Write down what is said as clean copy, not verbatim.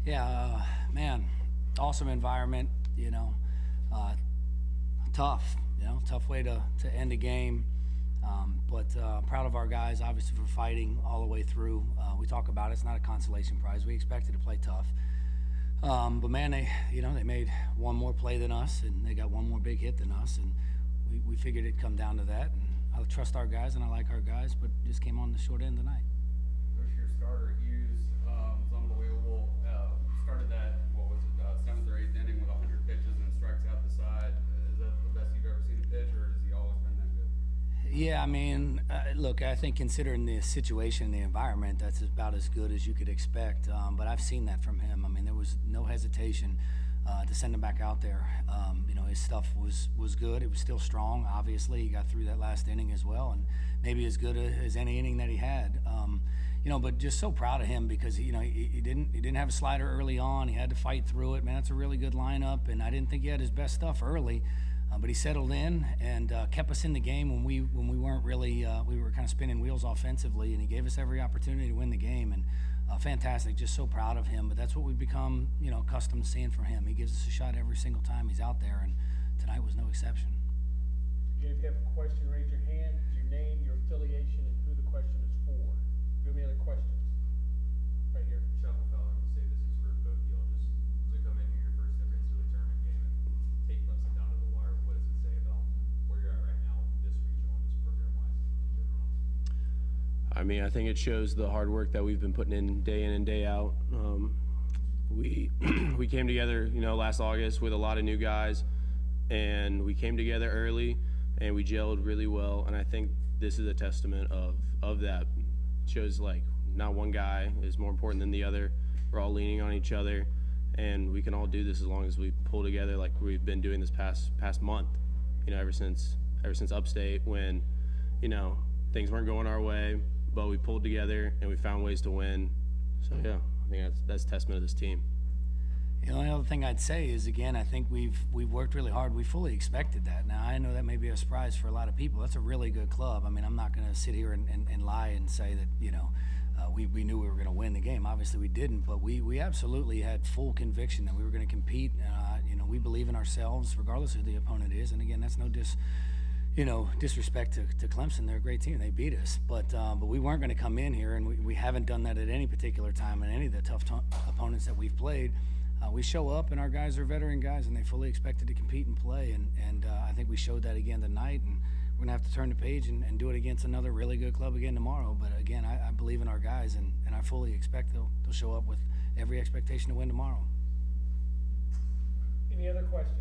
Yeah, man, awesome environment, tough, tough way to end a game. But proud of our guys, obviously, for fighting all the way through. We talk about it, it's not a consolation prize. We expected to play tough. But man, they made one more play than us, and they got one more big hit than us, and we figured it'd come down to that. And I trust our guys, and I like our guys, but just came on the short end tonight. Coach, your starter Hughes was unbelievable. Started that, what was it, 7th or 8th inning with 100 pitches and strikes out the side. Is that the best you've ever seen him pitch, or has he always been that good? Yeah, I mean, look, I think considering the situation and the environment, that's about as good as you could expect. But I've seen that from him. I mean, there was no hesitation to send him back out there. His stuff was good. It was still strong. Obviously, he got through that last inning as well, and maybe as good as any inning that he had. But just so proud of him because he didn't have a slider early on. He had to fight through it. Man, that's a really good lineup, and I didn't think he had his best stuff early. But he settled in and kept us in the game when we weren't really we were kind of spinning wheels offensively, and he gave us every opportunity to win the game. And fantastic, just so proud of him. But that's what we've become accustomed to seeing from him. He gives us a shot every single time he's out there, and tonight was no exception. Again, if you have a question, raise your hand, your name, your affiliation, and who the question is for. Do you have any other questions? Right here. Shuffle Feller will say this is for both of y'all. Just to come into your first ever NCAA tournament game and take Clemson down to the wire, what does it say about where you're at right now, this regional and just program-wise in general? I mean, I think it shows the hard work that we've been putting in and day out. We came together, last August with a lot of new guys, and we came together early, and we gelled really well. And I think this is a testament of that. It shows like not one guy is more important than the other. We're all leaning on each other, and we can all do this as long as we pull together like we've been doing this past month. Ever since Upstate, when things weren't going our way, but we pulled together and we found ways to win. So yeah, I think that's testament of this team. The only other thing I'd say is, again, I think we've worked really hard. We fully expected that. Now, I know that may be a surprise for a lot of people. That's a really good club. I mean, I'm not going to sit here and lie and say that, we knew we were going to win the game. Obviously, we didn't, but we absolutely had full conviction that we were going to compete. We believe in ourselves, regardless of who the opponent is. And, again, that's no disrespect to Clemson. They're a great team. They beat us. But we weren't going to come in here, and we haven't done that at any particular time in any of the tough opponents that we've played. We show up, and our guys are veteran guys, and they fully expected to compete and play. And I think we showed that again tonight, and we're going to have to turn the page and do it against another really good club again tomorrow. But, again, I believe in our guys, and I fully expect they'll show up with every expectation to win tomorrow. Any other questions?